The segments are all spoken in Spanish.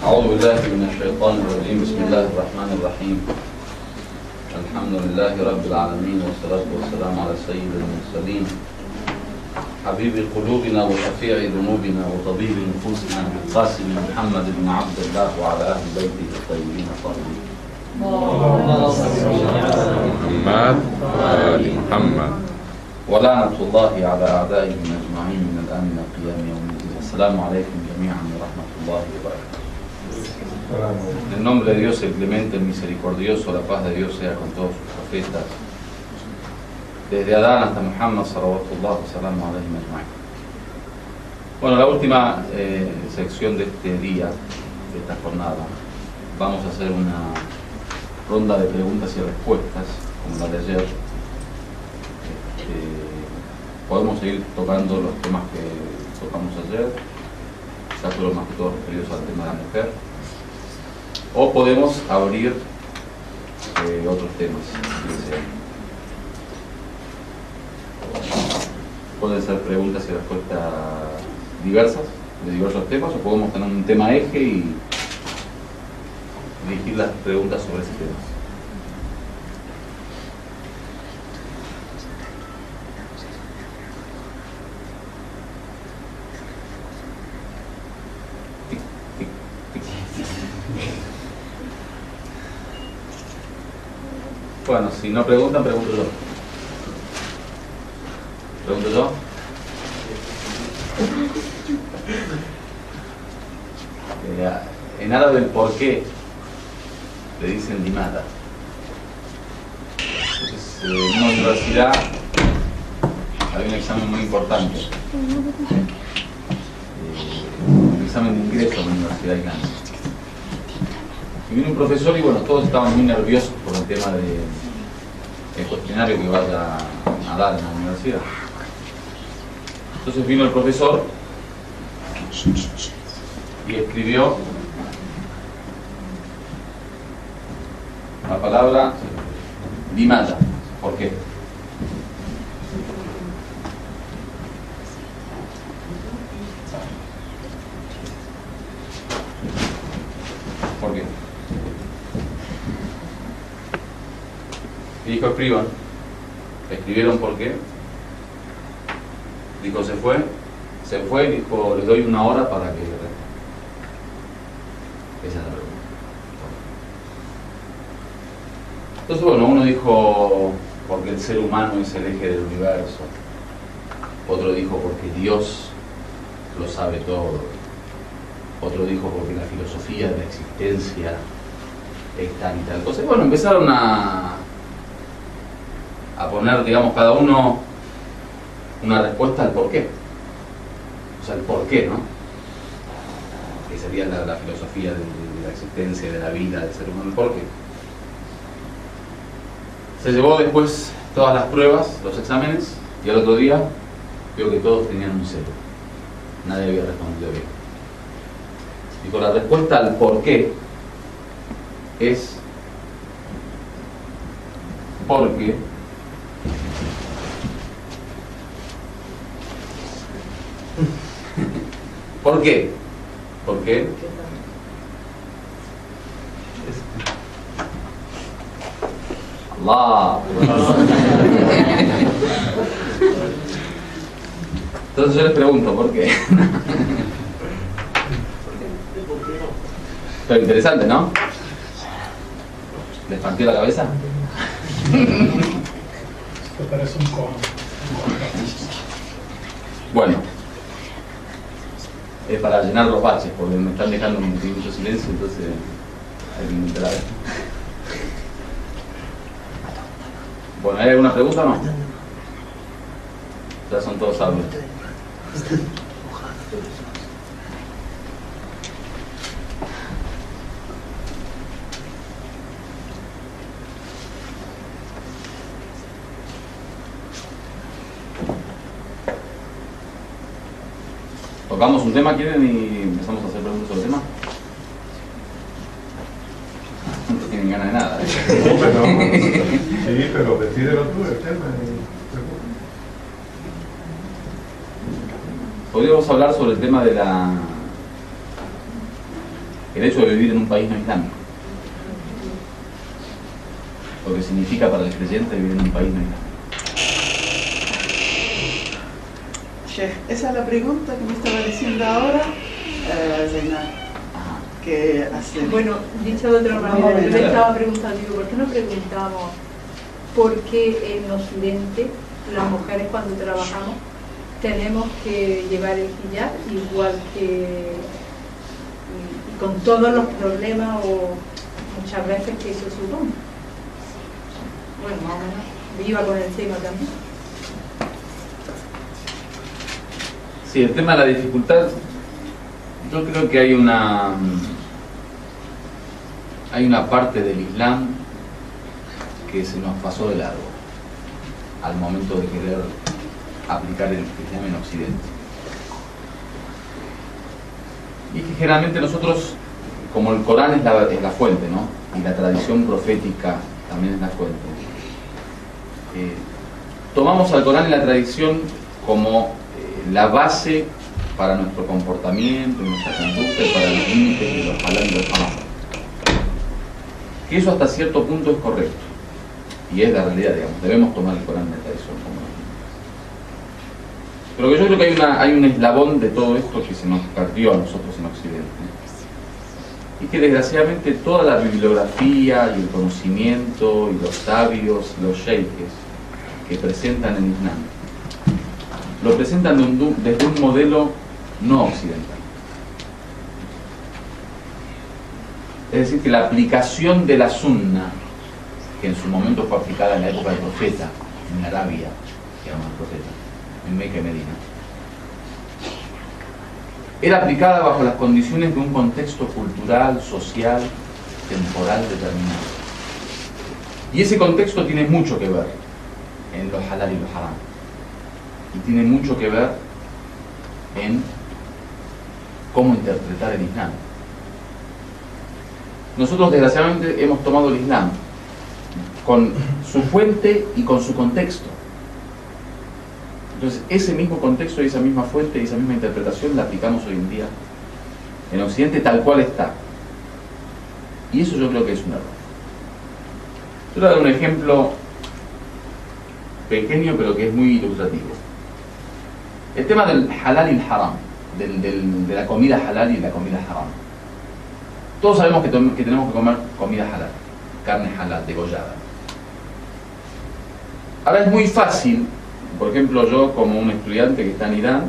أعوذ بالله من الشيطان الرجيم. بسم الله الرحمن الرحيم. الحمد لله رب العالمين، والصلاة والسلام على سيد المرسلين حبيب قلوبنا وشفيع ذنوبنا وطبيب نفوسنا القاسم محمد بن عبد الله وعلى أهل بيته الطيبين الطاهرين. محمد وآل محمد. ولعنة الله على أعدائهم أجمعين من الآن إلى قيام يوم الدين. السلام عليكم جميعا ورحمة الله وبركاته. En el nombre de Dios el clemente, el misericordioso, la paz de Dios sea con todos sus profetas, desde Adán hasta Muhammad sallallahu alaihi wa. Bueno, la última sección de este día, de esta jornada, vamos a hacer una ronda de preguntas y respuestas, como la de ayer. Podemos seguir tocando los temas que tocamos ayer, ya fueron más que todos referidos al tema de la mujer, o podemos abrir otros temas. Pueden ser preguntas y respuestas diversas, de diversos temas, o podemos tener un tema eje y dirigir las preguntas sobre ese tema. Bueno, si no preguntan, pregunto yo. ¿Pregunto yo? En árabe el por qué le dicen limada. Entonces, en una universidad hay un examen muy importante. Un examen de ingreso a la Universidad Islámica. Y vino un profesor y bueno, todos estaban muy nerviosos por el tema del cuestionario que vaya a dar en la universidad. Entonces vino el profesor y escribió la palabra limada. ¿Por qué? ¿Por qué? Y dijo, escriban. Escribieron por qué. Dijo, se fue, y dijo, les doy una hora para que respondan. Esa es la pregunta. Entonces, bueno, uno dijo, porque el ser humano es el eje del universo. Otro dijo, porque Dios lo sabe todo. Otro dijo, porque la filosofía de la existencia es tal y tal cosa. Y bueno, empezaron a poner, digamos, cada uno una respuesta al por qué. O sea, el por qué, ¿no? Que sería la filosofía de la existencia, de la vida del ser humano, el por qué. Se llevó después todas las pruebas, los exámenes, y al otro día vio que todos tenían un cero. Nadie había respondido bien. Dijo, la respuesta al por qué es porque ¿por qué? ¿Por qué? Allah. Entonces yo les pregunto, ¿por qué? Pero interesante, ¿no? ¿Les partió la cabeza? Esto parece un cono. Bueno, es para llenar los baches, porque me están dejando mucho silencio, entonces hay que intentar. Bueno, ¿hay alguna pregunta o no? Ya son todos sabios. Tocamos un tema, ¿quieren? Y empezamos a hacer preguntas sobre el tema. No tienen ganas de nada. Sí, pero decídelo tú el tema. Podríamos hablar sobre el tema de el hecho de vivir en un país no islámico. Lo que significa para el creyente vivir en un país no islámico. Sheikh, esa es la pregunta que me estaba diciendo ahora, Zainab, que hace... Bueno, dicho de otra manera, yo le estaba preguntando, digo, ¿por qué no preguntamos por qué en Occidente las mujeres cuando trabajamos tenemos que llevar el hijab igual que y con todos los problemas o muchas veces que eso supone? Bueno, más o menos, viva con el tema también. Sí, el tema de la dificultad, yo creo que hay una parte del Islam que se nos pasó de largo al momento de querer aplicar el Islam en Occidente. Y es que generalmente nosotros, como el Corán es la fuente, ¿no? Y la tradición profética también es la fuente, tomamos al Corán y la tradición como la base para nuestro comportamiento, nuestra conducta y para los límites de los halal y los haram. Que eso hasta cierto punto es correcto. Y es la realidad, digamos. Debemos tomar el Corán y la tradición como la. Pero yo creo que hay un eslabón de todo esto que se nos perdió a nosotros en Occidente. Y que desgraciadamente toda la bibliografía y el conocimiento y los sabios, los sheikhs que presentan el Islam, lo presentan desde un modelo no occidental. Es decir, que la aplicación de la sunna, que en su momento fue aplicada en la época del profeta, en Arabia, que llaman el profeta, en Meca y Medina, era aplicada bajo las condiciones de un contexto cultural, social, temporal determinado. Y ese contexto tiene mucho que ver en los halal y los haram. Y tiene mucho que ver en cómo interpretar el Islam. Nosotros desgraciadamente hemos tomado el Islam con su fuente y con su contexto. Entonces ese mismo contexto y esa misma fuente y esa misma interpretación la aplicamos hoy en día en Occidente tal cual está. Y eso yo creo que es un error. Yo le voy a dar un ejemplo pequeño pero que es muy ilustrativo. El tema del halal y el haram, de la comida halal y la comida haram. Todos sabemos que tenemos que comer comida halal, carne halal, degollada. Ahora es muy fácil, por ejemplo yo como un estudiante que está en Irán,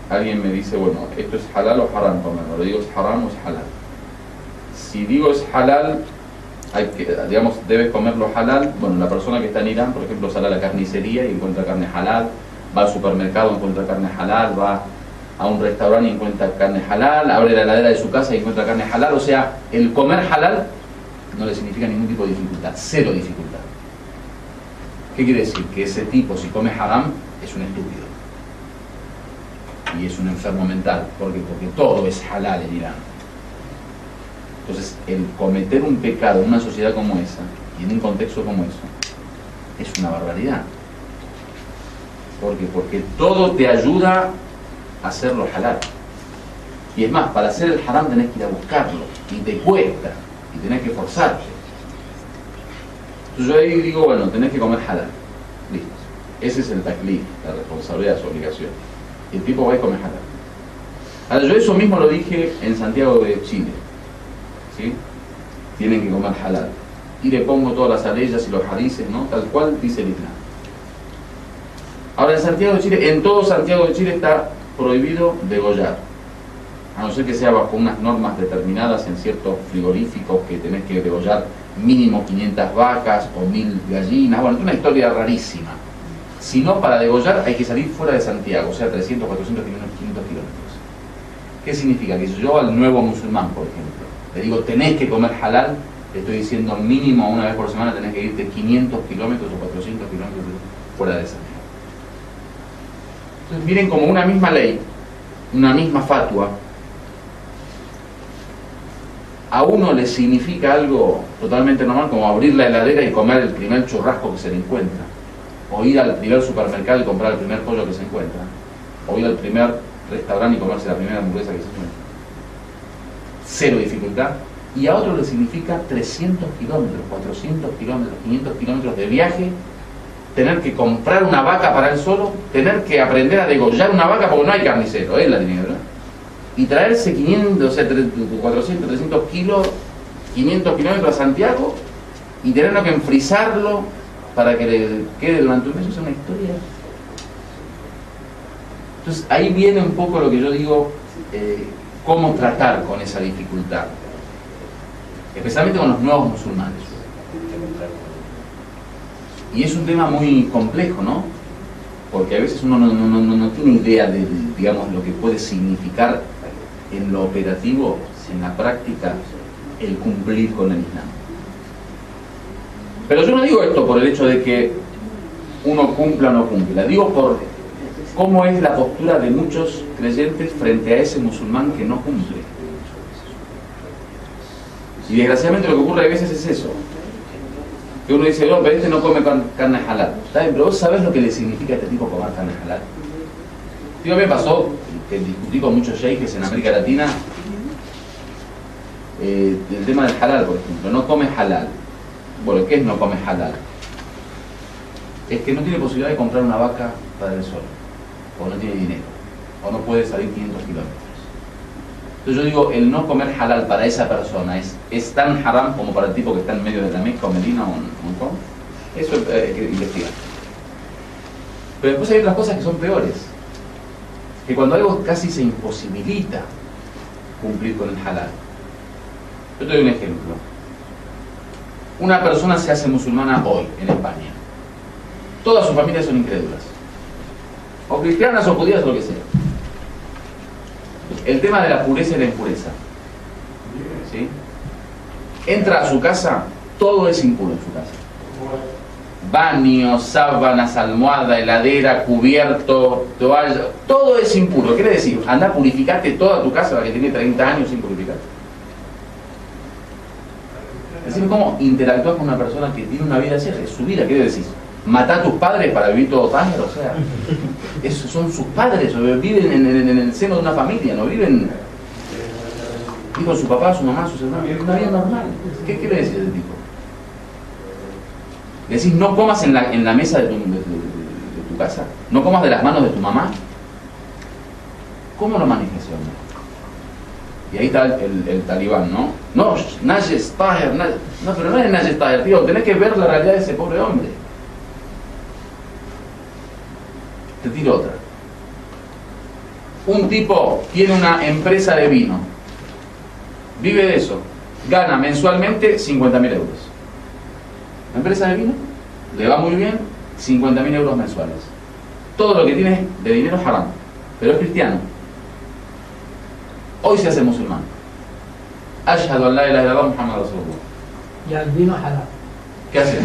alguien me dice, bueno, ¿esto es halal o haram comerlo? ¿Le digo es haram o es halal? Si digo es halal, digamos, debes comerlo halal. Bueno, la persona que está en Irán, por ejemplo, sale a la carnicería y encuentra carne halal, va al supermercado y encuentra carne halal, va a un restaurante y encuentra carne halal, abre la heladera de su casa y encuentra carne halal. O sea, el comer halal no le significa ningún tipo de dificultad, cero dificultad. ¿Qué quiere decir? Que ese tipo, si come haram, es un estúpido y es un enfermo mental. ¿Por qué? Porque todo es halal en Irán. Entonces, el cometer un pecado en una sociedad como esa y en un contexto como eso es una barbaridad. ¿Por qué? Porque todo te ayuda a hacerlo halal. Y es más, para hacer el haram tenés que ir a buscarlo y te cuesta y tenés que forzarte. Entonces yo ahí digo, bueno, tenés que comer halal. Listo. Ese es el taklif, la responsabilidad, su obligación. Y el tipo va y come halal. Ahora, yo eso mismo lo dije en Santiago de Chile. ¿Sí? Tienen que comer halal. Y le pongo todas las aleyas y los hadices, ¿no? Tal cual dice el Islam. Ahora en Santiago de Chile, en todo Santiago de Chile está prohibido degollar. A no ser que sea bajo unas normas determinadas en ciertos frigoríficos que tenés que degollar mínimo 500 vacas o 1000 gallinas. Bueno, es una historia rarísima. Si no, para degollar hay que salir fuera de Santiago, o sea, 300, 400, 500 kilómetros. ¿Qué significa? Que si yo al nuevo musulmán, por ejemplo, le digo tenés que comer halal, le estoy diciendo mínimo una vez por semana tenés que irte 500 kilómetros o 400 kilómetros fuera de Santiago. Entonces miren, como una misma ley, una misma fatua, a uno le significa algo totalmente normal, como abrir la heladera y comer el primer churrasco que se le encuentra, o ir al primer supermercado y comprar el primer pollo que se encuentra, o ir al primer restaurante y comerse la primera hamburguesa que se encuentra. cero dificultad, y a otro le significa 300 kilómetros, 400 kilómetros, 500 kilómetros de viaje, tener que comprar una vaca para él solo, tener que aprender a degollar una vaca porque no hay carnicero, él la tiene, ¿verdad? Y traerse 500, o sea, 400, 300 kilos, 500 kilómetros a Santiago y tenerlo que enfrizarlo para que le quede durante un mes. Eso es una historia. Entonces ahí viene un poco lo que yo digo, cómo tratar con esa dificultad, especialmente con los nuevos musulmanes. Y es un tema muy complejo, ¿no? Porque a veces uno no tiene idea de, digamos, lo que puede significar en lo operativo, en la práctica, el cumplir con el Islam. Pero yo no digo esto por el hecho de que uno cumpla o no cumpla, digo por cómo es la postura de muchos creyentes frente a ese musulmán que no cumple. Y desgraciadamente lo que ocurre a veces es eso, que uno dice, no, pero este no come carne halal. ¿Está bien? Pero vos sabés lo que le significa a este tipo comer carne halal. Tío, me pasó que discutí con muchos sheikhes en América Latina el tema del halal, por ejemplo. No come halal. Bueno, ¿qué es no come halal? Es que no tiene posibilidad de comprar una vaca para él solo, o no tiene dinero, o no puede salir 500 kilómetros. Entonces yo digo, el no comer halal para esa persona es tan haram como para el tipo que está en medio de la Meca o Medina o Hong Kong. Eso hay que investigar. Pero después hay otras cosas que son peores, que cuando algo casi se imposibilita cumplir con el halal. Yo te doy un ejemplo. Una persona se hace musulmana hoy en España. Todas sus familias son incrédulas, o cristianas o judías o lo que sea. El tema de la pureza y la impureza, ¿sí? Entra a su casa, todo es impuro en su casa. Baño, sábanas, almohada, heladera, cubierto, toalla, todo es impuro. ¿Qué quiere decir? Anda a purificarte toda tu casa, la que tiene 30 años sin purificar. Es decir, ¿cómo interactúas con una persona que tiene una vida así? Es su vida. ¿Qué decís? ¿Matá a tus padres para vivir todo tángel? O sea, esos son sus padres, viven en el seno de una familia, no viven con su papá, su mamá, sus hermanos, una vida normal. ¿Qué quiere decir ese tipo? Decís, no comas en la mesa de tu casa, no comas de las manos de tu mamá. ¿Cómo lo maneja ese hombre? Y ahí está el talibán, ¿no? No, Najes Taher, no, pero no es Najes Taher, tío, tenés que ver la realidad de ese pobre hombre. Te tiro otra. Un tipo tiene una empresa de vino, vive de eso, gana mensualmente 50.000 euros. La empresa de vino le va muy bien, 50.000 euros mensuales. Todo lo que tiene de dinero es haram, pero es cristiano. Hoy se hace musulmán. Ashhadu an la ilaha illallah Muhammad Rasulullah. Y al vino halal. ¿Qué hace?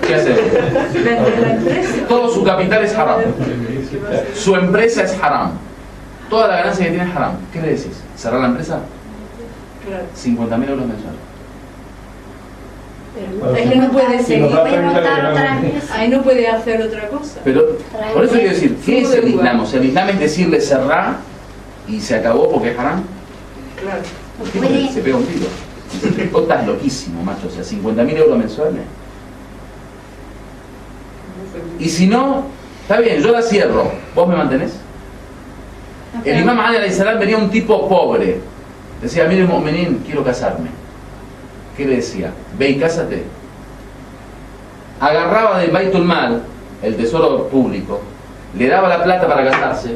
¿Qué hace? Vende la empresa. Todo su capital es haram. Su empresa es haram. Toda la ganancia que tiene es haram. ¿Qué le decís? ¿Cerrar la empresa? Claro. 50.000 euros mensuales. Es que no puede Si nos seguir. da 30 euros. Ahí no puede hacer otra cosa. Pero, por eso quiero decir, ¿qué es el Islam? O sea, el Islam es decirle cerrar y se acabó porque es haram. Claro. Se pega un tiro. Vos estás loquísimo, macho. O sea, 50.000 euros mensuales. Y si no, está bien, yo la cierro. ¿Vos me mantenés? El imam Ali alayhi salam venía un tipo pobre. Decía, mire, mu'minin, quiero casarme. ¿Qué le decía? Ve y cásate. Agarraba del Baitul Mal, el tesoro público, le daba la plata para casarse,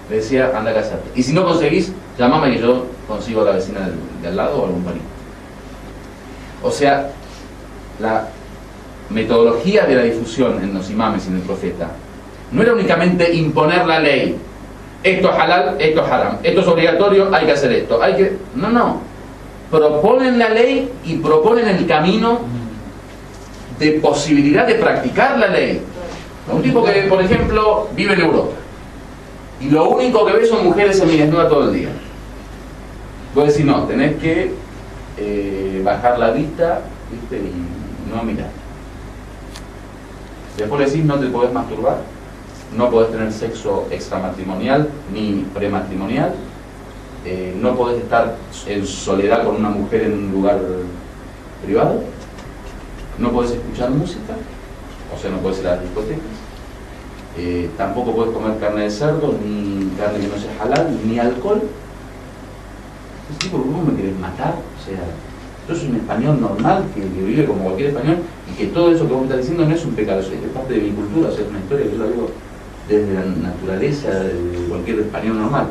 le decía, anda a casarte. Y si no conseguís, llamame que yo consigo a la vecina de al lado o algún pariente. O sea, la metodología de la difusión en los imames y en el profeta no era únicamente imponer la ley. Esto es halal, esto es haram, esto es obligatorio, hay que hacer esto. No. Proponen la ley y proponen el camino de posibilidad de practicar la ley. Un tipo que, por ejemplo, vive en Europa y lo único que ve son mujeres semidesnudas todo el día. Vos decís, no, tenés que bajar la vista, ¿viste? Y no mirar. Después le decís, no te podés masturbar, no podés tener sexo extramatrimonial ni prematrimonial, no podés estar en soledad con una mujer en un lugar privado, no podés escuchar música, o sea, no podés ir a las discotecas, tampoco podés comer carne de cerdo, ni carne que no sea halal, ni alcohol. Es tipo, ¿cómo me querés matar? O sea, yo soy un español normal que vive como cualquier español y que todo eso que vos me estás diciendo no es un pecado, es parte de mi cultura, o sea, es una historia que yo la digo desde la naturaleza de cualquier español normal.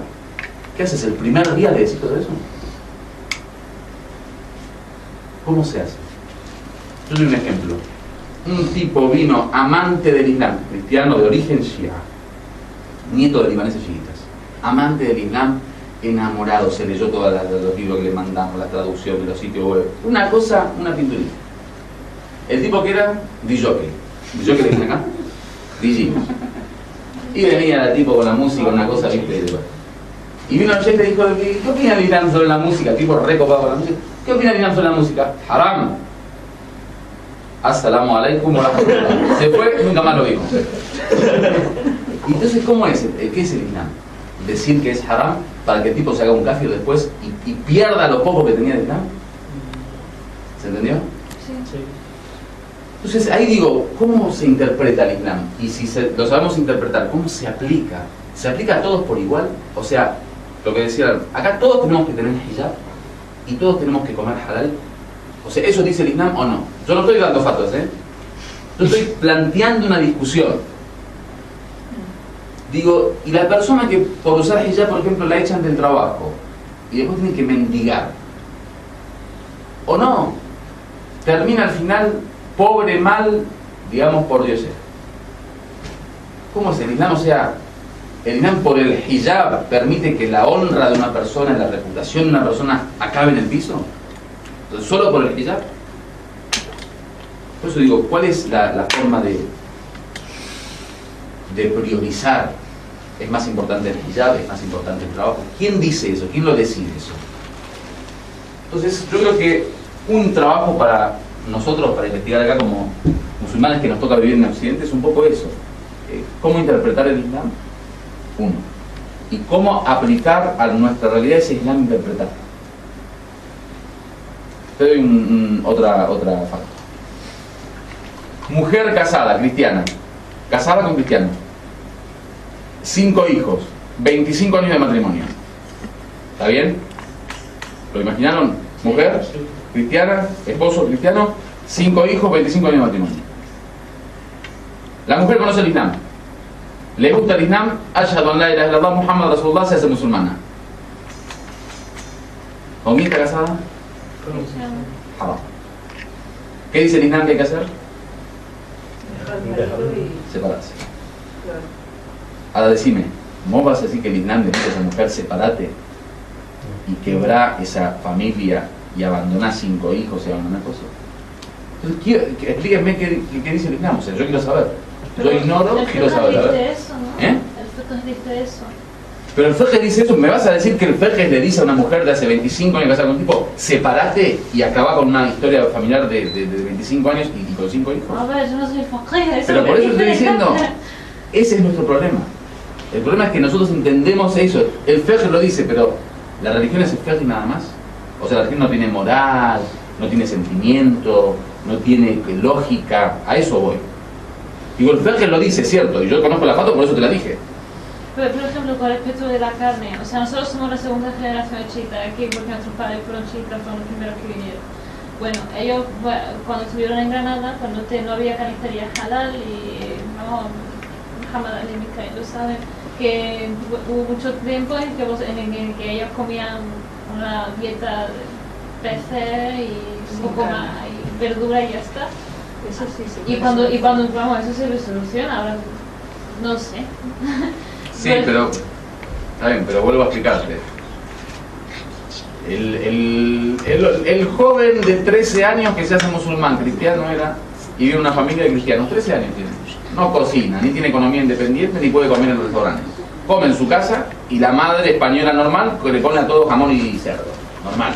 ¿Qué haces? ¿El primer día le decís todo eso? ¿Cómo se hace? Yo doy un ejemplo. Un tipo vino amante del Islam, cristiano de origen shia, nieto de libaneses chiitas, amante del Islam, enamorado, se leyó todos los libros que le mandamos, la traducción de los sitios web, una cosa, una pinturita. El tipo que era DJ le dicen acá, DJ. Y venía el tipo con la música, una cosa, viste. Y vino el jefe y dijo, ¿qué opina el Islam sobre la música? El tipo recopado con la música. ¿Qué opina el Islam sobre la música? Haram. Assalamu alaikum wa rahmatullah. Se fue, nunca más lo vimos. Entonces, ¿cómo es? ¿Qué es el Islam? Decir que es haram para que el tipo se haga un kafir después y pierda lo poco que tenía de Islam. ¿Se entendió? Sí. Entonces ahí digo, ¿cómo se interpreta el Islam? Y si lo sabemos interpretar, ¿cómo se aplica? ¿Se aplica a todos por igual? O sea, lo que decía, acá todos tenemos que tener hijab y todos tenemos que comer halal. O sea, ¿eso dice el Islam o no? Yo no estoy dando fatwas, yo estoy planteando una discusión. Digo, y la persona que por usar hijab, por ejemplo, la echan del trabajo y después tiene que mendigar, ¿o no? Termina al final pobre, mal, digamos, por Dios. ¿Cómo es el Islam? O sea, el Islam por el hijab permite que la honra de una persona, la reputación de una persona acabe en el piso. Entonces, solo por el hijab. Por eso digo, ¿cuál es la forma de priorizar? ¿Es más importante el hijab? ¿Es más importante el trabajo? ¿Quién dice eso? ¿Quién lo decide eso? Entonces, yo creo que un trabajo para nosotros, para investigar acá como musulmanes que nos toca vivir en Occidente, es un poco eso. ¿Cómo interpretar el Islam? Uno. Y cómo aplicar a nuestra realidad ese Islam interpretado. Te doy otra facta. Mujer casada, cristiana. Casada con cristiano. 5 hijos. 25 años de matrimonio. ¿Está bien? ¿Lo imaginaron? Mujer, cristiana, esposo cristiano, 5 hijos, 25 años de matrimonio. La mujer conoce el Islam. Le gusta el Islam, ashhadu an la ilaha illallah Muhammad Rasulullah, se hace musulmana. ¿Con quién está casada? Haram. ¿Qué dice el Islam que hay que hacer? Separarse. Ahora decime, ¿vos vas a decir que el Islam le dice a esa mujer separate y quebrá esa familia y abandoná 5 hijos y abandoná cosas? Entonces, explíquenme qué dice el Islam. O sea, yo quiero saber. Yo ignoro, quiero saber. Eso, ¿no? ¿Eh? El fiqh dice eso. Pero el fiqh dice eso. ¿Me vas a decir que el fiqh le dice a una mujer de hace 25 años casada con un tipo, separate y acabá con una historia familiar de 25 años y con 5 hijos? A ver, yo no soy faqih. Pero por eso estoy diciendo, ese es nuestro problema. El problema es que nosotros entendemos eso. El fiqh lo dice, pero la religión es el fiqh y nada más. O sea, la religión no tiene moral, no tiene sentimiento, no tiene lógica. A eso voy. Digo, el fiqh lo dice, cierto, y yo conozco la fatwa, por eso te la dije. Pero, por ejemplo, con respecto de la carne, o sea, nosotros somos la segunda generación de chiitas aquí porque nuestros padres fueron chiitas, fueron los primeros que vinieron. Bueno, ellos cuando estuvieron en Granada, cuando no había carnicería halal y vamos, Muhammad Ali Mikael lo saben, que hubo mucho tiempo en que ellos comían una dieta de peces y un poco más, y verdura y ya está. Eso sí se Y cuando vamos, eso se resoluciona, ahora no sé. Sí, pero está bien, pero vuelvo a explicarte. El joven de 13 años que se hace musulmán, cristiano era, y vive en una familia de cristianos, 13 años tiene. No cocina, ni tiene economía independiente, ni puede comer en restaurantes. Come en su casa y la madre española normal que le pone a todo jamón y cerdo. Normal.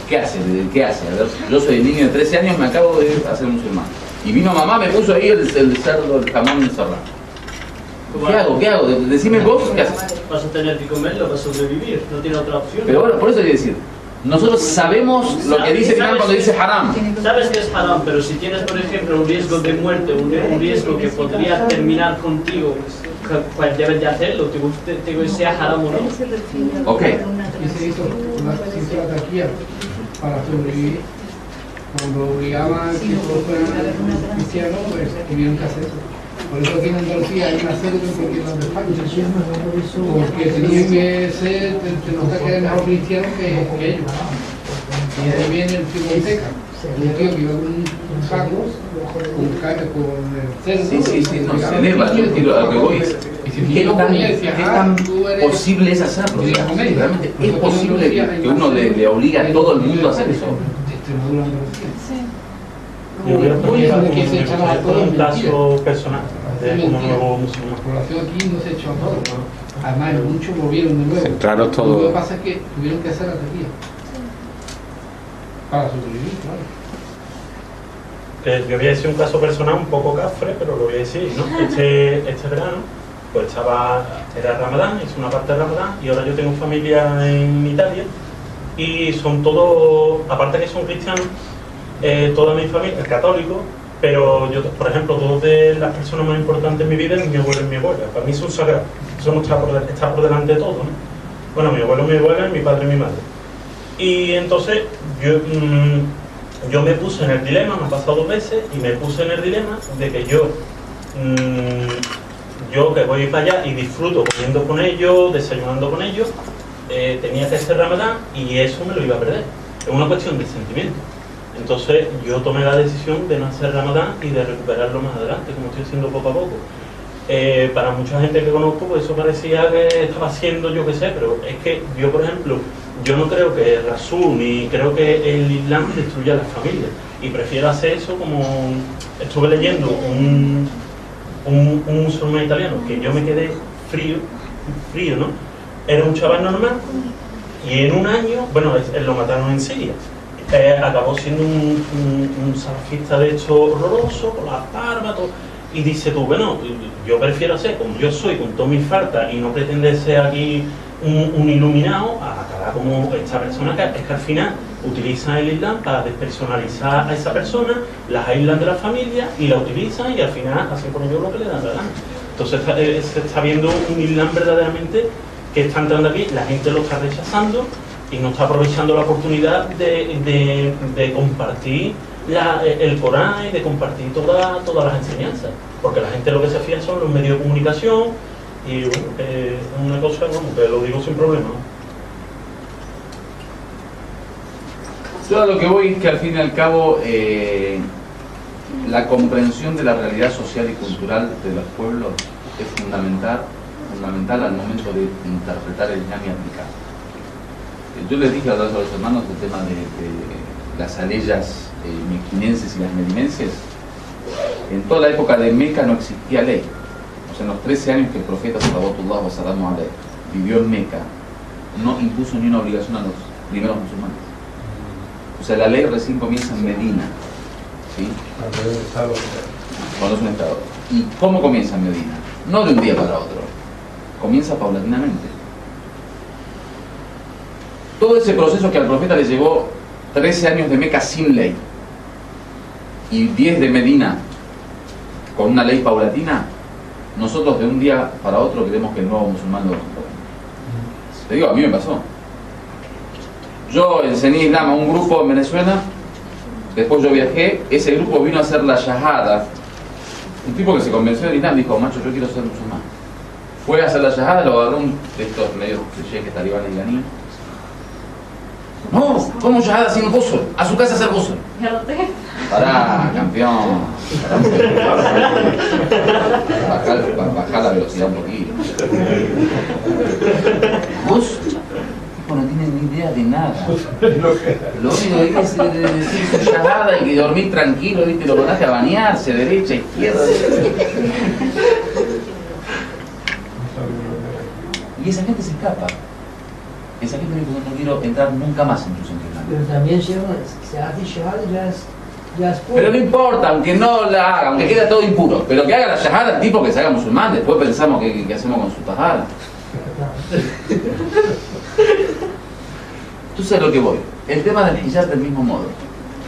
¿Qué hace? ¿Qué hace? A ver, yo soy niño de 13 años, me acabo de hacer musulmán. Y vino mamá, me puso ahí el cerdo, el jamón y el serrano. ¿Qué hago? ¿Qué hago? Decime vos, ¿qué haces? Vas a tener que comerlo para sobrevivir, no tiene otra opción. Pero bueno, por eso hay que decir, nosotros sabemos lo que dice el Islam cuando dice haram. Sabes que es haram, pero si tienes, por ejemplo, un riesgo de muerte, un riesgo que podría terminar contigo, pues debes de hacerlo, te que sea haram o no. Ok. Y se hizo la taquilla para sobrevivir. Cuando obligaban a que todos fueran cristianos, pues tuvieron que hacer eso. Por eso aquí en Andalucía hay una serie de propiedades de España. Porque tenían que ser, se nota que eran mejor cristianos que ellos. Y ahí viene el Filoteca, un tío que iba con un saco, con el cerdo. Sí, no se eleva, yo quiero a lo que voy. ¿Qué tan posible es hacerlo? Realmente es posible que uno le obligue a todo el mundo a hacer eso. Yo quiero un caso personal de como nuevo musulmán. La población aquí no se echó a todos. Además, muchos volvieron de nuevo. Centraros todo. Lo que pasa es que tuvieron que hacer la taquilla para sobrevivir, claro. Yo voy a decir un caso personal un poco cafre, pero lo voy a decir, ¿no? Este verano, pues era Ramadán, hice una parte de Ramadán, y ahora yo tengo familia en Italia, y son todos, aparte que son cristianos, toda mi familia es católico, pero yo, por ejemplo, dos de las personas más importantes en mi vida es mi abuelo y mi abuela. Para mí son sagrados, eso no está por delante de todo, ¿no? Bueno, mi abuelo y mi abuela, mi padre y mi madre. Y entonces yo me puse en el dilema, me ha pasado 2 veces, y me puse en el dilema de que yo que voy para allá y disfruto comiendo con ellos, desayunando con ellos, tenía que hacer Ramadán y eso me lo iba a perder. Es una cuestión de sentimiento. Entonces yo tomé la decisión de no hacer Ramadán y de recuperarlo más adelante, como estoy haciendo poco a poco. Para mucha gente que conozco, pues eso parecía que estaba haciendo yo qué sé, pero es que yo, por ejemplo, yo no creo que Rasul ni creo que el Islam destruya a las familias, y prefiero hacer eso como estuve leyendo un musulmán italiano que yo me quedé frío, ¿no? Era un chaval normal y en un año, bueno, él lo mataron en Siria. Acabó siendo un salafista de hecho horroroso, con las barbas, todo. Y dice tú, bueno, yo prefiero hacer como yo soy, con todas mis faltas, y no pretender ser aquí un iluminado, a acabar como esta persona que es que al final utiliza el Islam para despersonalizar a esa persona, las aíslan de la familia y la utilizan y al final hacen con ellos lo que le dan la gana. Entonces se está viendo un Islam verdaderamente que está entrando aquí, la gente lo está rechazando y no está aprovechando la oportunidad de compartir el Corán y de compartir todas las enseñanzas, porque la gente lo que se fía son los medios de comunicación y bueno, es una cosa, vamos, que lo digo sin problema. Yo a lo que voy es que al fin y al cabo la comprensión de la realidad social y cultural de los pueblos es fundamental al momento de interpretar el Islam y aplicar. Yo les dije a los hermanos el tema de las aleyas mequinenses y las medinenses. En toda la época de Meca no existía ley. O sea, en los 13 años que el profeta Salawatullah wa salamu alayhi vivió en Meca, no impuso ni una obligación a los primeros musulmanes. O sea, la ley recién comienza en Medina, ¿sí? Cuando es un estado. ¿Y cómo comienza en Medina? No de un día para otro, comienza paulatinamente. Todo ese proceso que al profeta le llevó 13 años de Meca sin ley y 10 de Medina con una ley paulatina, nosotros de un día para otro queremos que el nuevo musulmán lo recupere. Te digo, a mí me pasó. Yo enseñé Islam a un grupo en Venezuela, después yo viajé, ese grupo vino a hacer la shahada. Un tipo que se convenció del Islam dijo, macho, yo quiero ser musulmán. Fue a hacer la shahada, lo agarró un de estos medios clichés talibanes y ganí. No, ¿cómo shahada sin ghusl? A su casa hacer ghusl. Ya lo tengo. Pará, campeón. Bajá la velocidad un poquito. Vos, no tienes ni idea de nada. Lo único que es decir su shahada y dormir tranquilo, ¿viste? Lo mandaste a bañarse, derecha, izquierda. Y esa gente se escapa. Esa gente no quiero entrar nunca más en tus entrenamientos. Pero también se hace shahada ya es Ya es Pero no importa, aunque no la haga, aunque quede todo impuro, pero que haga la shahada el tipo que se haga musulmán, después pensamos qué hacemos con su tajada. Tú sabes lo que voy. El tema del hijab del mismo modo.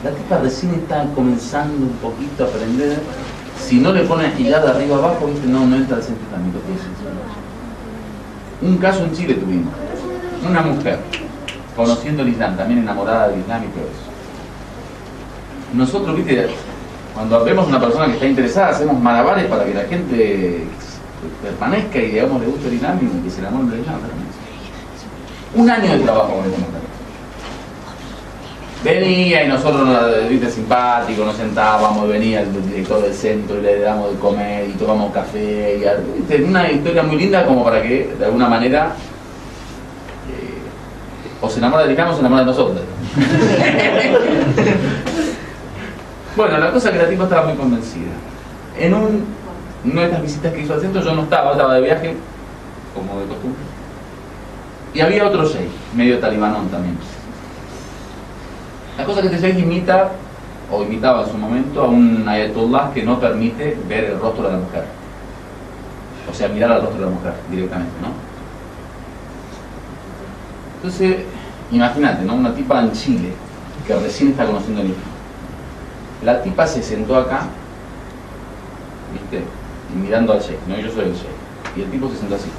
La tipa recién está comenzando un poquito a aprender. Si no le pones hijab de arriba abajo, ¿viste? No entra al centro islámico. Un caso en Chile tuvimos. Una mujer, conociendo el Islam, también enamorada del Islam y todo eso. Nosotros, ¿viste? Cuando vemos una persona que está interesada, hacemos malabares para que la gente permanezca y, digamos, le guste el Islam y que se enamore del Islam. Un año de trabajo con esta mujer. Venía y nosotros, viste, simpáticos, nos sentábamos, venía el director del centro y le damos de comer y tomamos café. Y, ¿viste? Una historia muy linda como para que, de alguna manera, o se enamora del Islam o se enamora de nosotros. Bueno, la cosa es que la tipa estaba muy convencida. En una de estas visitas que hizo al centro, yo no estaba de viaje, como de costumbre. Y había otro sheikh, medio talibanón también. La cosa es que este sheikh imita, o imitaba en su momento, a un ayatollah que no permite ver el rostro de la mujer. O sea, mirar al rostro de la mujer directamente, ¿no? Entonces, imagínate, ¿no? Una tipa en Chile, que recién está conociendo el Islam. La tipa se sentó acá, ¿viste? Y mirando al sheikh, ¿no? Yo soy el sheikh. Y el tipo se sentó así.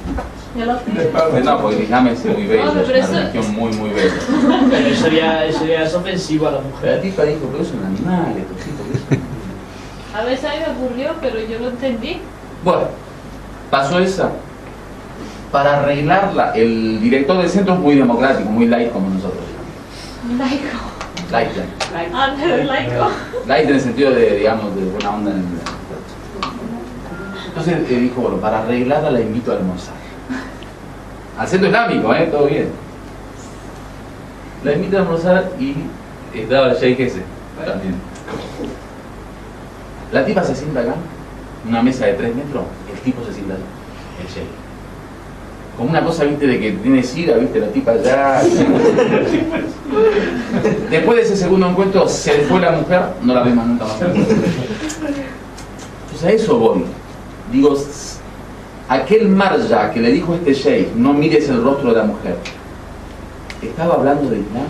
No, porque el Islam es muy bello, es una religión muy, muy bella. Pero eso ya es ofensivo a la mujer. La tipa dijo, pero es un animal, esto sí, porque es... A veces a mí me ocurrió, pero yo lo entendí. Bueno, pasó esa. Para arreglarla, el director del centro es muy democrático, muy light como nosotros. Laico. Light. Ah, pero laico. Light en el sentido de, digamos, de buena onda en el... Entonces dijo, bueno, para arreglarla la invito a almorzar. Al centro islámico, todo bien. La invito a almorzar y estaba el sheikh ese también. La tipa se sienta acá, una mesa de 3 metros, el tipo se sienta allá, el sheikh. Como una cosa, viste, de que tiene sida, viste, la tipa allá. Después de ese segundo encuentro, se fue la mujer, no la vemos nunca más. Entonces a eso voy. Digo, aquel marja que le dijo a este sheikh, no mires el rostro de la mujer, ¿estaba hablando de Islam?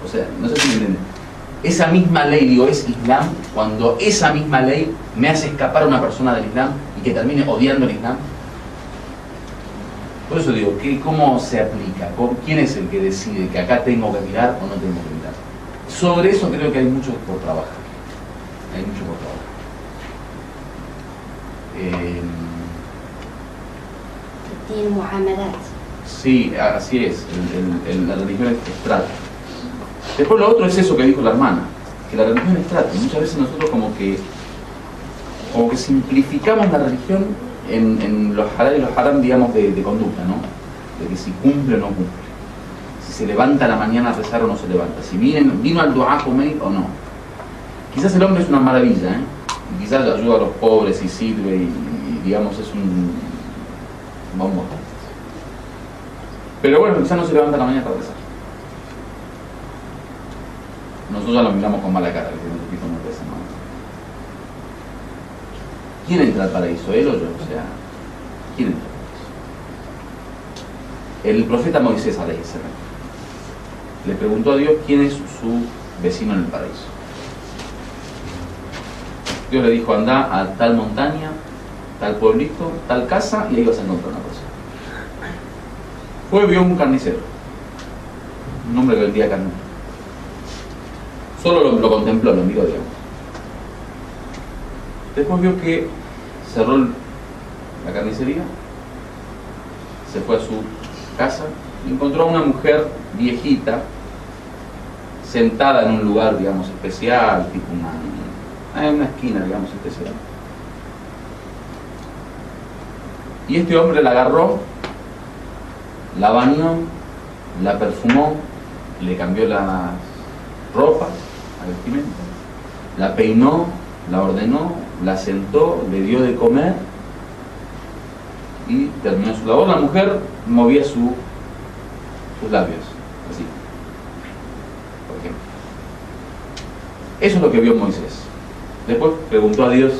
O sea, no sé si me entienden. Esa misma ley, digo, es Islam cuando esa misma ley me hace escapar a una persona del Islam y que termine odiando el Islam. Por eso digo, ¿cómo se aplica? ¿Quién es el que decide que acá tengo que mirar o no tengo que mirar? Sobre eso creo que hay mucho por trabajar. Hay mucho por trabajar. Tiene muamalat. Sí, así es. La religión es trato. Después lo otro es eso que dijo la hermana, que la religión es trato. Muchas veces nosotros como que simplificamos la religión en los halal y los haram, digamos, de conducta, ¿no? De que si cumple o no cumple. Si se levanta a la mañana a rezar o no se levanta. Si vino al dua a comer o no. Quizás el hombre es una maravilla, ¿eh? Y quizás ayuda a los pobres y sirve y digamos, es un bombo. Pero bueno, quizás no se levanta a la mañana para rezar. Nosotros ya lo miramos con mala cara, que un poquito no reza, ¿no? ¿Quién entra al paraíso? ¿Él o yo? O sea, ¿quién entra al paraíso? El profeta Moisés, alayhi salam, le preguntó a Dios quién es su vecino en el paraíso. Dios le dijo, anda a tal montaña, tal pueblito, tal casa, y ahí vas a encontrar una persona. Fue, vio un carnicero, un hombre que vendía carne. Solo lo contempló, lo miró, digamos. Después vio que cerró la carnicería, se fue a su casa y encontró a una mujer viejita sentada en un lugar, digamos, especial, tipo una esquina, digamos, especial. Y este hombre la agarró, la bañó, la perfumó, le cambió la ropa, la vestimenta, la peinó, la ordenó, la sentó, le dio de comer y terminó su labor. La mujer movía sus labios, así, por ejemplo. Eso es lo que vio Moisés. Después preguntó a Dios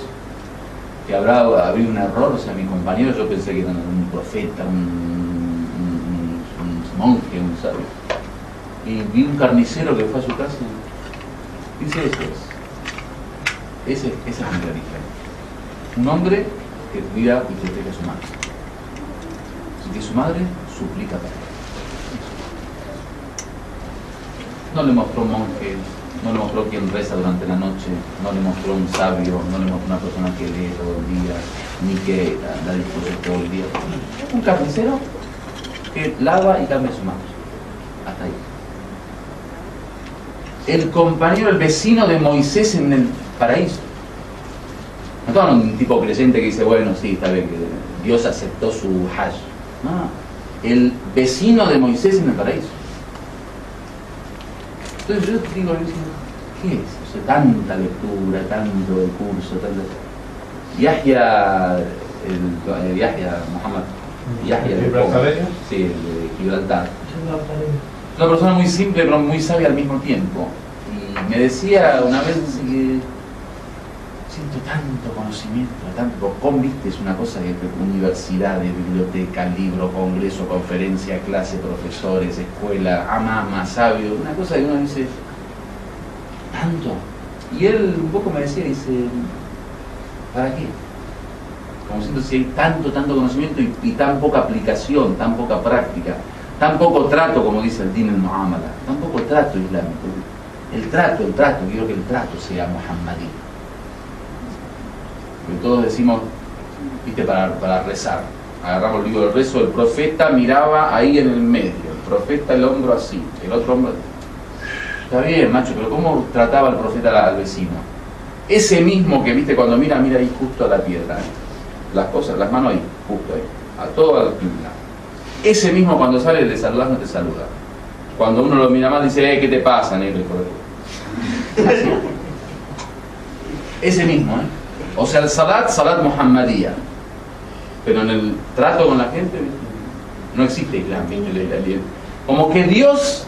que habrá habido un error, o sea, mi compañero, yo pensé que era un profeta, un monje, un sabio. Y vi un carnicero que fue a su casa y dice eso es. Esa es mi religión. Un hombre que cuida y protege a su madre. Y que su madre suplica para él. No le mostró monjes, no le mostró quien reza durante la noche, no le mostró un sabio, no le mostró una persona que lee todo el día, ni que la discute todo el día. Un carnicero que lava y cambia su mano. Hasta ahí. El compañero, el vecino de Moisés en el paraíso. No estaba un tipo creyente que dice, bueno, sí, está bien, que Dios aceptó su hajj. No, el vecino de Moisés en el paraíso. Entonces yo digo, ¿qué es? O sea, tanta lectura, tanto el curso, tanto... Yahya Muhammad, Yahya del Congo, sí, el de Gibraltar. Una persona muy simple pero muy sabia al mismo tiempo. Y me decía una vez que siento tanto conocimiento, tanto viste, es una cosa de universidades, biblioteca, libro, congreso, conferencia, clase, profesores, escuela, amama, sabio, una cosa que uno dice, tanto. Y él un poco me decía, dice, ¿para qué? Como siento si hay tanto conocimiento y tan poca aplicación, tan poca práctica, tan poco trato, como dice el din el muamala, tan poco trato islámico. El trato, quiero que el trato sea muhammadí. Porque todos decimos, viste, para rezar, agarramos el libro del rezo, el profeta miraba ahí en el medio, el profeta el hombro así, el otro hombro. Está bien, macho, pero ¿cómo trataba el profeta al vecino? Ese mismo que viste cuando mira ahí justo a la piedra, las cosas, las manos ahí, justo ahí, a todo al qibla. Ese mismo cuando sale le saludas, no te saluda. Cuando uno lo mira mal dice, ¿qué te pasa, negro? Así. Ese mismo, O sea, el salat muhammadía. Pero en el trato con la gente, no existe islam, como que Dios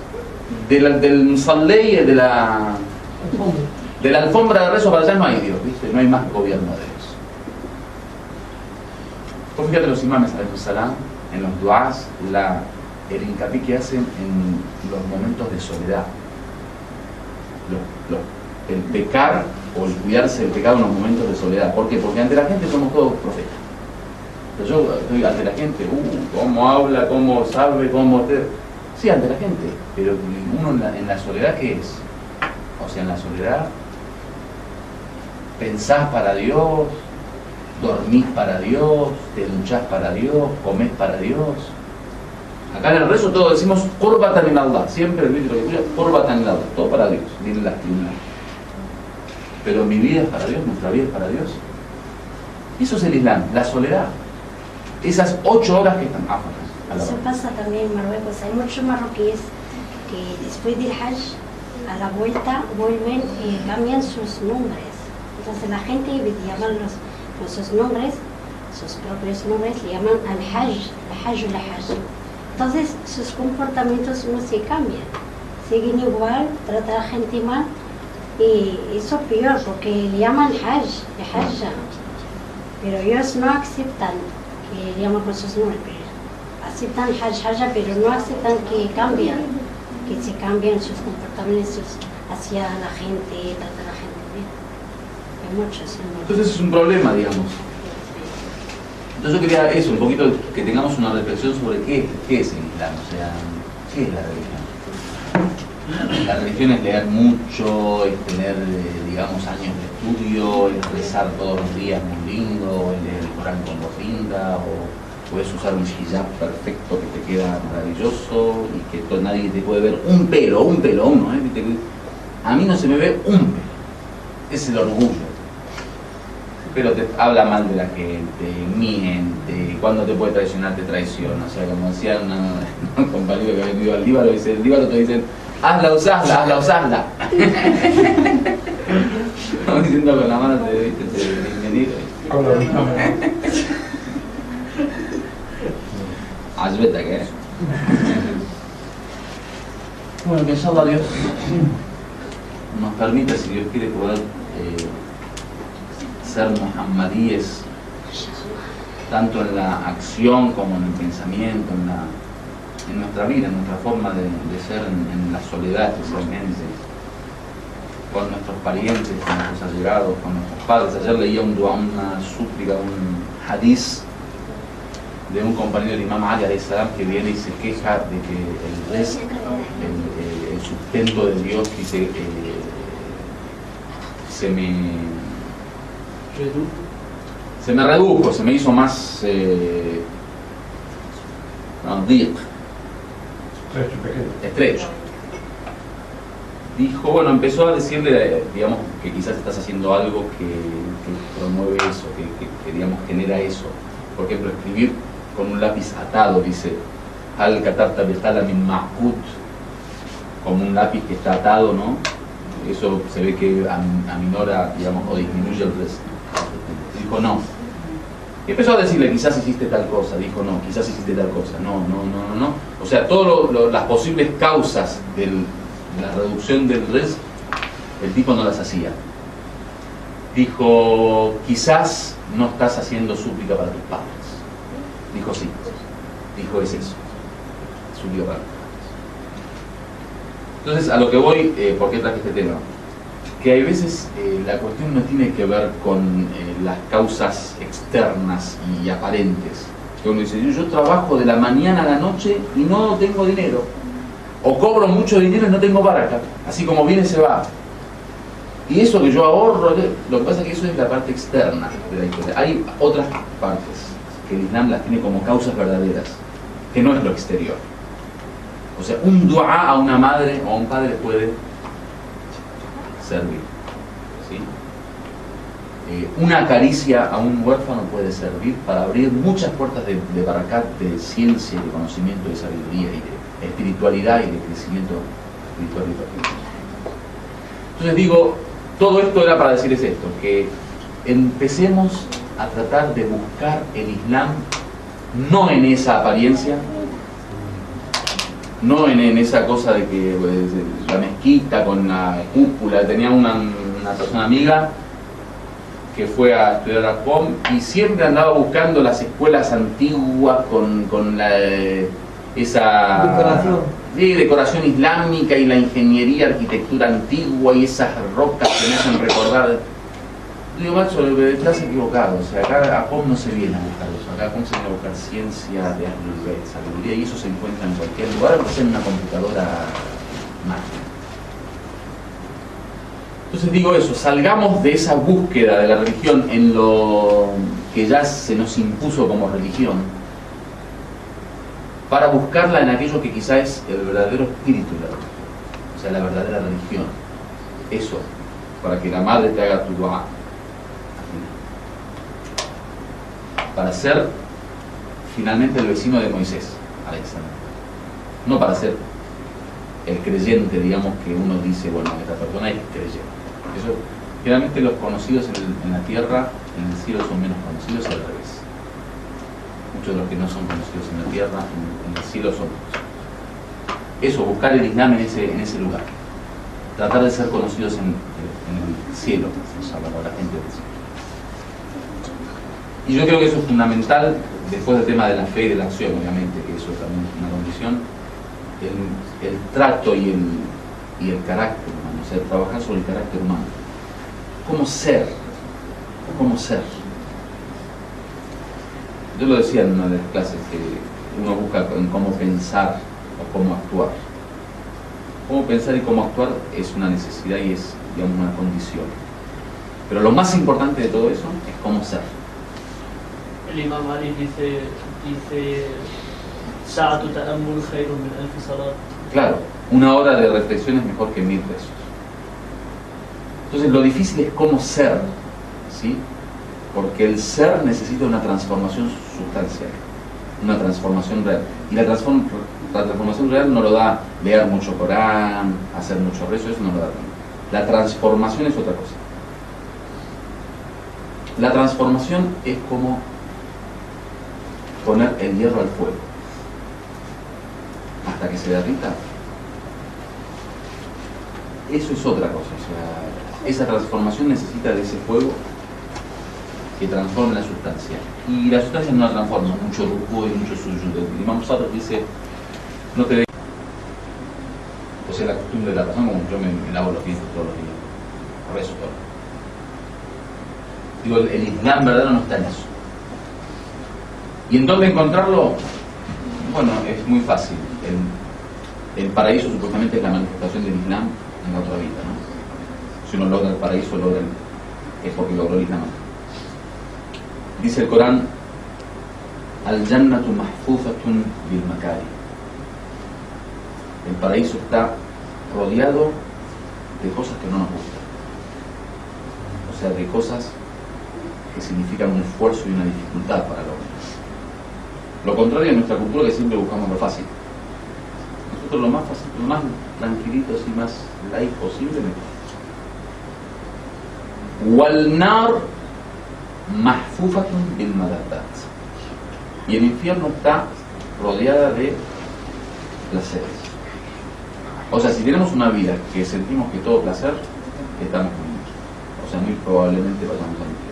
del musallé, de la alfombra de rezo para allá no hay Dios, ¿viste? No hay más gobierno de Dios. Pues fíjate los imames salam, en los duás, el hincapié que hacen en los momentos de soledad. El pecar o el cuidarse del pecado en los momentos de soledad. ¿Por qué? Porque ante la gente somos todos profetas. Pero yo estoy ante la gente, cómo habla, cómo sabe, cómo... Sí, ante la gente, pero uno en la soledad, ¿qué es? O sea, en la soledad pensás para Dios, dormís para Dios, te duchás para Dios, comés para Dios. Acá en el rezo todos decimos Qurbatan min Allah, siempre el vídeo que escucha, Qurbatan min Allah, todo para Dios, lillah. Pero mi vida es para Dios, nuestra vida es para Dios. Eso es el Islam, la soledad. Esas 8 horas que están Eso pasa también en Marruecos. Hay muchos marroquíes que después del Hajj, a la vuelta, vuelven y cambian sus nombres. Entonces la gente llama sus nombres, sus propios nombres, le llaman al Hajj, el Hajj. Entonces sus comportamientos no se cambian. Siguen igual, tratan a la gente mal. Y eso peor, porque le llaman Hajj, pero ellos no aceptan que le llaman con sus nombres. Aceptan Hajj, pero no aceptan que se cambien sus comportamientos hacia la gente, tratan a la gente bien. Hay muchos. Entonces es un problema, digamos. Entonces yo quería eso, un poquito que tengamos una reflexión sobre qué es el Islam, o sea, qué es la religión. La religión es leer mucho, es tener, digamos, años de estudio, es rezar todos los días muy lindo, es leer el Corán con voz linda, o puedes usar un hijab perfecto que te queda maravilloso y que nadie te puede ver un pelo, uno, A mí no se me ve un pelo, es el orgullo. Pero te habla mal de la gente, miente, cuando te puede traicionar te traiciona. O sea, como decía un compañero que ha venido al Líbano, dice, el Líbano te dicen, hazla usarla. Estamos diciendo con la mano de bienvenido. Con la misma mano. Ayuda, ¿qué? Bueno, que inshallah Dios nos permita, si Dios quiere, poder ser muhammadíes tanto en la acción como en el pensamiento, en nuestra vida, en nuestra forma de ser, en la soledad especialmente, con nuestros parientes, con nuestros allegados, con nuestros padres. Ayer leía una súplica, un hadiz de un compañero del Imam Ali alayhi salam, que viene y se queja de que el rizq, el sustento de Dios, dice, se me redujo, se me hizo más estrecho. Dijo, bueno, empezó a decirle, digamos, que quizás estás haciendo algo que promueve eso, que digamos, genera eso. Por ejemplo, escribir con un lápiz atado, dice, al katabta biqalamin ma'qud, como un lápiz que está atado, ¿no? Eso se ve que aminora, digamos, o disminuye el resto. Dijo, no. Y empezó a decirle, quizás hiciste tal cosa. Dijo, no, quizás hiciste tal cosa. No. O sea, todas las posibles causas de la reducción del rizq, el tipo no las hacía. Dijo, quizás no estás haciendo súplica para tus padres. Dijo, sí. Dijo, es eso. Súplica para tus padres. Entonces, a lo que voy, ¿por qué traje este tema? Que hay veces la cuestión no tiene que ver con las causas externas y aparentes. Que uno dice, yo trabajo de la mañana a la noche y no tengo dinero. O cobro mucho dinero y no tengo baraka. Así como viene se va. Y eso que yo ahorro, lo que pasa es que eso es la parte externa de la historia. Hay otras partes que el Islam las tiene como causas verdaderas, que no es lo exterior. O sea, un dua a una madre o a un padre puede servir, ¿sí? Una caricia a un huérfano puede servir para abrir muchas puertas de barakat, de ciencia, de conocimiento, de sabiduría y de espiritualidad y de crecimiento espiritual y práctico. Entonces digo, todo esto era para decirles esto, que empecemos a tratar de buscar el Islam no en esa apariencia, no en esa cosa de que la mezquita con la cúpula. Tenía una persona amiga que fue a estudiar a POM y siempre andaba buscando las escuelas antiguas con esa decoración islámica y la ingeniería, arquitectura antigua y esas rocas que me hacen recordar. Digo, macho, estás equivocado. O sea, acá a POM no se viene a buscar eso. Acá a POM se viene a buscar ciencia, de sabiduría, y eso se encuentra en cualquier lugar, aunque sea en una computadora mágica. Entonces digo eso, salgamos de esa búsqueda de la religión en lo que ya se nos impuso como religión, para buscarla en aquello que quizá es el verdadero espíritu de la religión, o sea, la verdadera religión. Eso, para que la madre te haga tu dua, para ser finalmente el vecino de Moisés, Alexander. No para ser el creyente, digamos, que uno dice, bueno, esta persona es creyente. Eso, generalmente los conocidos en la tierra, en el cielo son menos conocidos, al revés. Muchos de los que no son conocidos en la tierra, en el cielo son conocidos. Eso, buscar el Islam en ese lugar. Tratar de ser conocidos en el cielo, la gente del cielo. Y yo creo que eso es fundamental, después del tema de la fe y de la acción, obviamente, que eso también es una condición, el trato y el carácter humano, o sea, trabajar sobre el carácter humano. ¿Cómo ser? Yo lo decía en una de las clases, que uno busca en cómo pensar o cómo actuar. Cómo pensar y cómo actuar es una necesidad y es, digamos, una condición. Pero lo más importante de todo eso es cómo ser. El Imam Ali dice Sa'atu ta'ammul khairun min alfi salat. Claro, una hora de reflexión es mejor que 1000 pesos. Entonces lo difícil es cómo ser, ¿sí? Porque el ser necesita una transformación sustancial, una transformación real. Y la transformación real no lo da leer mucho Corán, hacer mucho rezo, eso no lo da. La transformación es otra cosa. La transformación es como poner el hierro al fuego hasta que se derrita. eso es otra cosa. O sea, esa transformación necesita de ese fuego que transforme la sustancia. Y la sustancia no la transforma mucho ruku y mucho suyud. El Imam Sadr dice, no te de... O sea, la costumbre de la persona, como yo me lavo los dientes todos los días, rezo todo. Digo, el Islam verdadero no está en eso. ¿Y en dónde encontrarlo? Bueno, es muy fácil. El paraíso supuestamente es la manifestación del Islam en la otra vida, ¿no? Si uno logra el paraíso, es porque logró el Islam. Dice el Corán, Al-Jannatu mahfufatun bil makari. El paraíso está rodeado de cosas que no nos gustan. O sea, de cosas que significan un esfuerzo y una dificultad para el hombre. Lo contrario de nuestra cultura, que siempre buscamos lo fácil. Nosotros lo más fácil, lo más tranquilitos y más light posible, mejor. Wal-nar mahfufatun bil madarrat. Y el infierno está rodeada de placeres. O sea, si tenemos una vida que sentimos que todo placer, estamos con ellos. O sea, muy probablemente vayamos al infierno.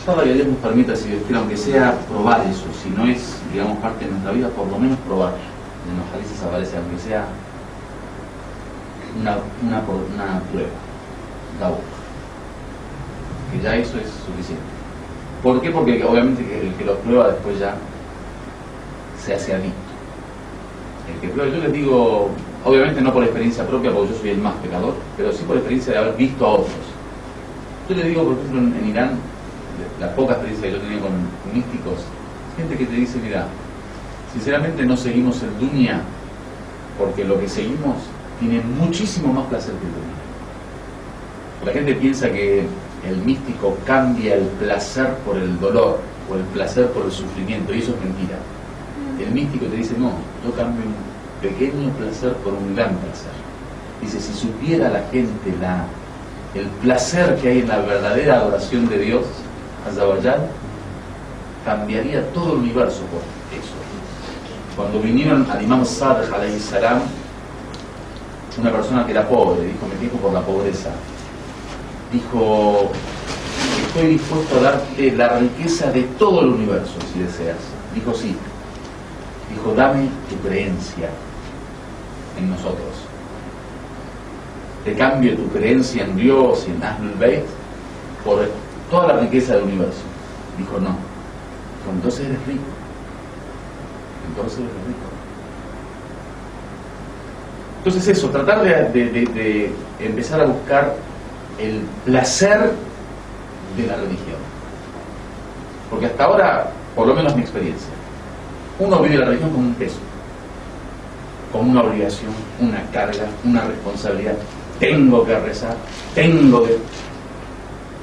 Ojalá que Dios nos permita, si Dios quiere, aunque sea probar eso, si no es, digamos, parte de nuestra vida, por lo menos probar. En los hadices aparece, aunque sea una prueba, dawa. Que ya eso es suficiente. ¿Por qué? Porque obviamente el que lo prueba después ya se hace adicto. El que prueba, yo les digo, obviamente no por experiencia propia, porque yo soy el más pecador, pero sí por experiencia de haber visto a otros. Yo les digo, por ejemplo, en Irán, la poca experiencia que yo tenía con místicos, gente que te dice, mira, sinceramente no seguimos el dunya porque lo que seguimos tiene muchísimo más placer que el dunya. La gente piensa que el místico cambia el placer por el dolor o el placer por el sufrimiento, y eso es mentira. El místico te dice, no, yo cambio un pequeño placer por un gran placer. Dice, si supiera la gente el placer que hay en la verdadera adoración de Dios, Azza wa Jal, cambiaría todo el universo por eso. Cuando vinieron al Imam Sadr alayhi salam, una persona que era pobre, dijo, me quejo por la pobreza, dijo, estoy dispuesto a darte la riqueza de todo el universo si deseas. Dijo, sí. Dijo, dame tu creencia en nosotros. Te cambio tu creencia en Dios y en Ahlul Bayt por toda la riqueza del universo. Dijo, no. Dijo, entonces eres rico. Entonces eres rico. Entonces eso, tratar de empezar a buscar el placer de la religión. Porque hasta ahora, por lo menos mi experiencia, uno vive la religión como un peso, como una obligación, una carga, una responsabilidad. Tengo que rezar, tengo que...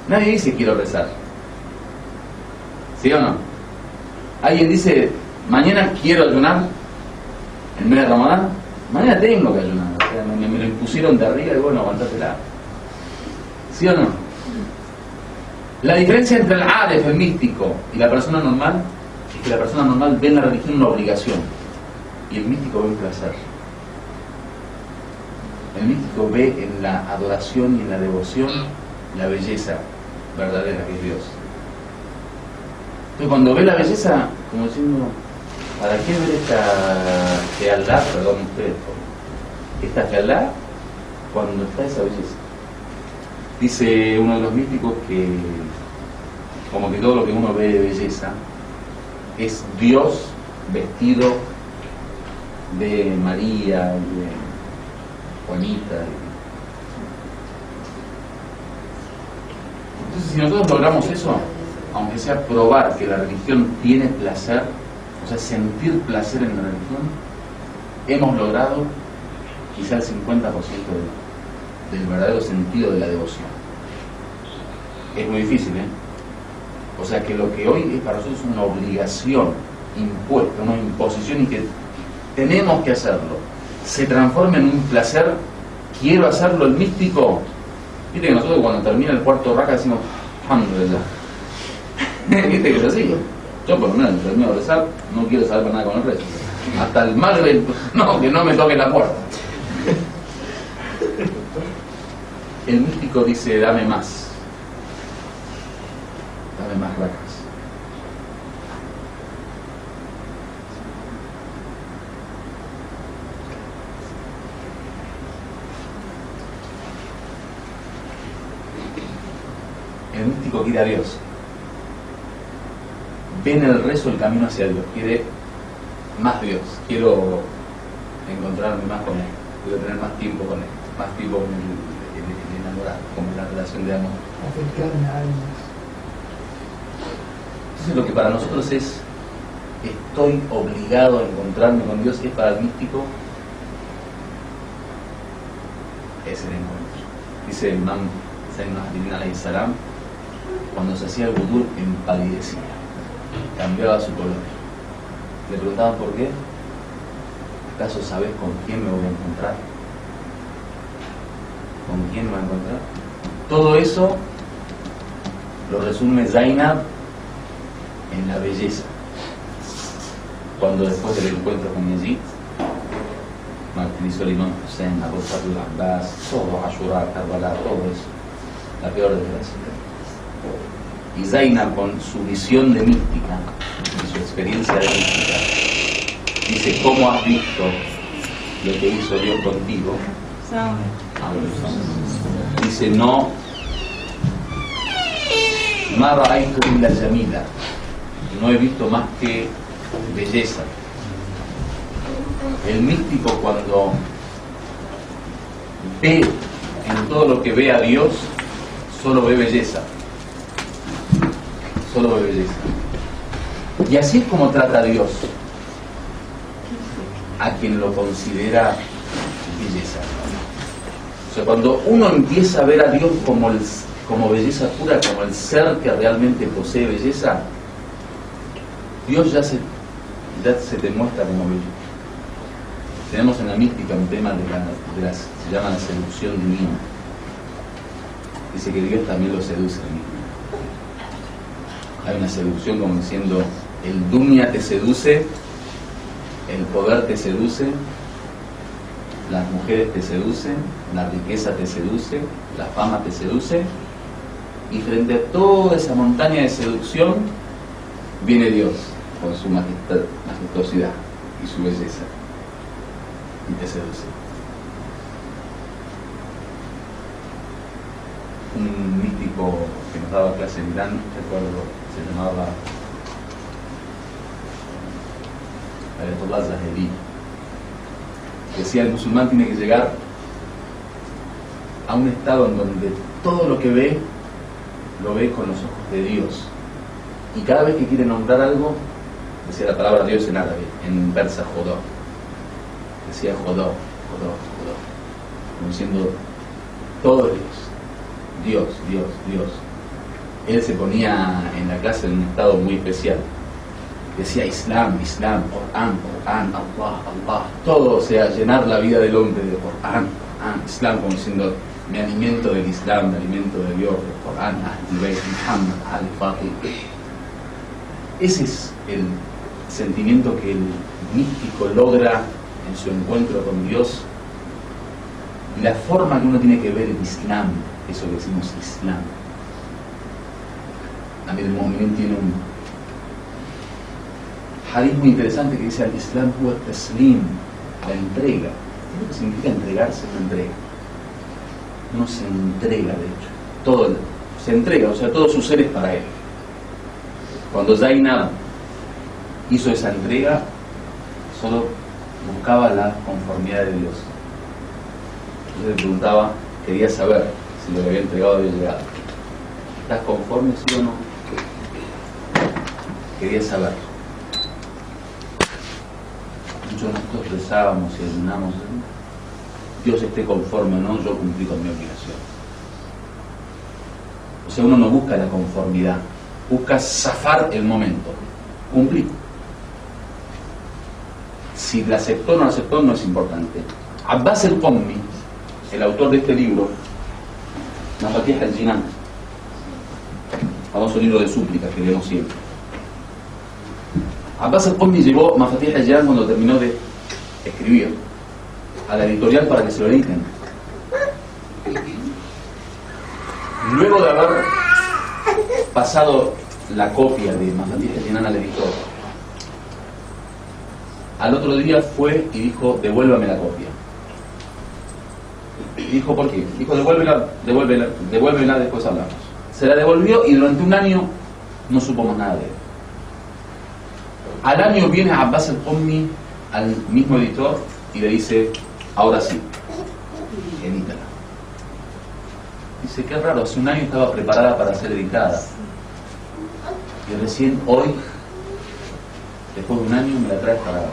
Nadie dice quiero rezar. ¿Sí o no? Alguien dice, mañana quiero ayunar en mes de Ramadán. Mañana tengo que ayunar. O sea, me lo impusieron de arriba y bueno, aguantátela. ¿Sí o no? La diferencia entre el aref, el místico, y la persona normal es que la persona normal ve en la religión una obligación y el místico ve un placer. El místico ve en la adoración y en la devoción la belleza verdadera que es Dios. Entonces cuando ve la belleza, como diciendo, ¿para qué ver esta fealdad, perdón ustedes, esta fealdad cuando está esa belleza? Dice uno de los místicos que como que todo lo que uno ve de belleza es Dios vestido de María y de Juanita. Entonces, si nosotros logramos eso, aunque sea probar que la religión tiene placer, o sea, sentir placer en la religión, hemos logrado quizá el 50% del verdadero sentido de la devoción. Es muy difícil, ¿eh? O sea que lo que hoy es para nosotros una obligación impuesta, una imposición y que tenemos que hacerlo, se transforma en un placer. Quiero hacerlo, el místico. Viste que nosotros cuando termina el cuarto raka decimos alhamdulillah. Viste que es así. Yo por lo menos termino de rezar, no quiero saber para nada con el resto. Hasta el Marvel, no, que no me toque la puerta. El místico dice, dame más. Dame más racas. El místico quiere a Dios. Ve en el rezo el camino hacia Dios. Quiere más Dios. Quiero encontrarme más con Él. Quiero tener más tiempo con Él. Más tiempo en el enamorar, como en la relación de amor. Acercarme a alguien más. Entonces lo que para nosotros es estoy obligado a encontrarme con Dios, es para el místico es el encuentro. Dice el Imam Zayn al-Abidin alayhi salam, cuando se hacía el wudu empalidecía, cambiaba su color. Le preguntaban por qué. ¿Acaso sabes con quién me voy a encontrar? ¿Con quién me voy a encontrar? Todo eso lo resume Zainab en la belleza. Cuando después del encuentro con Yazid, martirizó el Imam Hussein, Abu Bakr al-Abbas, todo, Ashura, Karbala, todo eso, la peor desgracia. Y Zainab, con su visión de mística y su experiencia de mística, dice, ¿cómo has visto lo que hizo Dios contigo? Dice, no, ma ra'aytu illa jamila, no he visto más que belleza. El místico, cuando ve en todo lo que ve a Dios, solo ve belleza. Solo ve belleza. Y así es como trata a Dios a quien lo considera belleza. O sea, cuando uno empieza a ver a Dios como belleza pura, como el ser que realmente posee belleza, Dios ya se te muestra como bello. Tenemos en la mística un tema se llama la seducción divina. Dice que Dios también lo seduce al mismo. Hay una seducción como diciendo, el dunya te seduce, el poder te seduce, las mujeres te seducen, la riqueza te seduce, la fama te seduce, y frente a toda esa montaña de seducción viene Dios con su majestuosidad y su belleza y te seduce. Un místico que nos daba clase en Irán, recuerdo, se llamaba Ayatollah Zahedi. Decía, el musulmán tiene que llegar a un estado en donde todo lo que ve, lo ve con los ojos de Dios. Y cada vez que quiere nombrar algo, decía la palabra Dios en árabe, en persa, Jodó. Decía Jodó, Jodó, Jodó. Como diciendo, todo es Dios. Dios, Dios, Dios. Él se ponía en la clase en un estado muy especial. Decía Islam, Islam, Corán, Corán, Allah, Allah. Todo, o sea, llenar la vida del hombre de Corán, Corán, Islam, como diciendo, me alimento del Islam, me alimento de Dios, del Corán, Ahl Bayt, Muhammad, Al Fatih. Ese es el sentimiento que el místico logra en su encuentro con Dios. Y la forma que uno tiene que ver el Islam, eso que decimos Islam. Amir al-Mu'minin tiene un hadith muy interesante que dice: al Islam huwa taslim, la entrega. ¿Qué es lo que significa entregarse? Una entrega. Uno se entrega, de hecho. Todo se entrega, o sea, todo su ser es para él. Cuando Zainab hizo esa entrega, solo buscaba la conformidad de Dios. Entonces le preguntaba, quería saber si lo que había entregado había llegado. ¿Estás conforme, sí o no? Quería saber. Muchos de nosotros rezábamos y ayunamos. Dios esté conforme o no, yo cumplí con mi obligación. O sea, uno no busca la conformidad, busca zafar el momento. Cumplí. Si la aceptó o no la aceptó no es importante. Abbas el-Qummi, el autor de este libro, Mafatih al-Jinan, famoso libro de súplicas que leemos siempre, Abbas al-Qummi llevó Mafatih al-Jinan cuando terminó de escribir a la editorial para que se lo editen. Luego de haber pasado la copia de Mafatih al-Jinan al editor, al otro día fue y dijo: devuélvame la copia. Y dijo: ¿por qué? Dijo: devuélvela, después hablamos. Se la devolvió y durante un año no supo más nada de él. Al año viene Abbas al-Qummi al mismo editor y le dice: ahora sí, edítala. Dice: qué raro, hace un año estaba preparada para ser editada y recién hoy, después de un año, me la traes para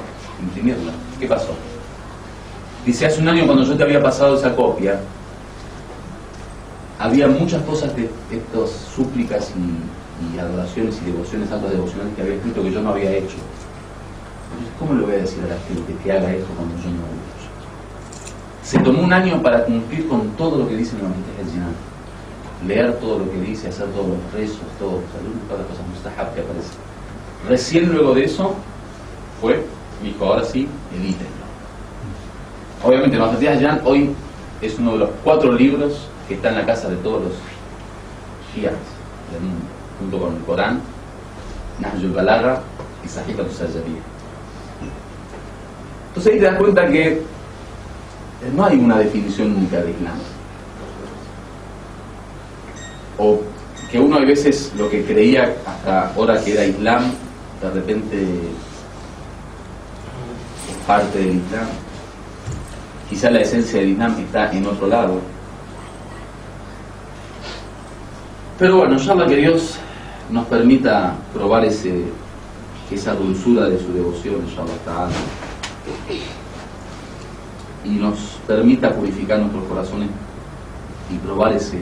imprimirla. ¿Qué pasó? Dice: hace un año, cuando yo te había pasado esa copia, había muchas cosas de estas súplicas y adoraciones y devociones, actos devocionales que había escrito que yo no había hecho. Entonces, ¿cómo le voy a decir a la gente que haga esto cuando yo no lo he hecho? Se tomó un año para cumplir con todo lo que dice el Mafatih al-Jinan, leer todo lo que dice, hacer todos los rezos, todas las cosas mustahab que aparecen. Recién luego de eso fue, dijo: ahora sí, edítenlo. Obviamente Mafatih al-Jinan hoy es uno de los 4 libros que está en la casa de todos los shias del mundo, junto con el Corán, Nahj al-Balagha y Sahih al-Sajjadiyya. Entonces ahí te das cuenta que no hay una definición única de Islam, o que uno a veces lo que creía hasta ahora que era Islam, de repente es parte del Islam. Quizá la esencia del Islam está en otro lado. Pero bueno, inshallah que Dios nos permita probar esa dulzura de su devoción, inshallah ta'ala, y nos permita purificar nuestros corazones y probar ese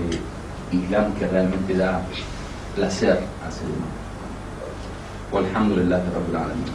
Islam que realmente da placer al ser humano. Walhamdulillahi rabbil alamin.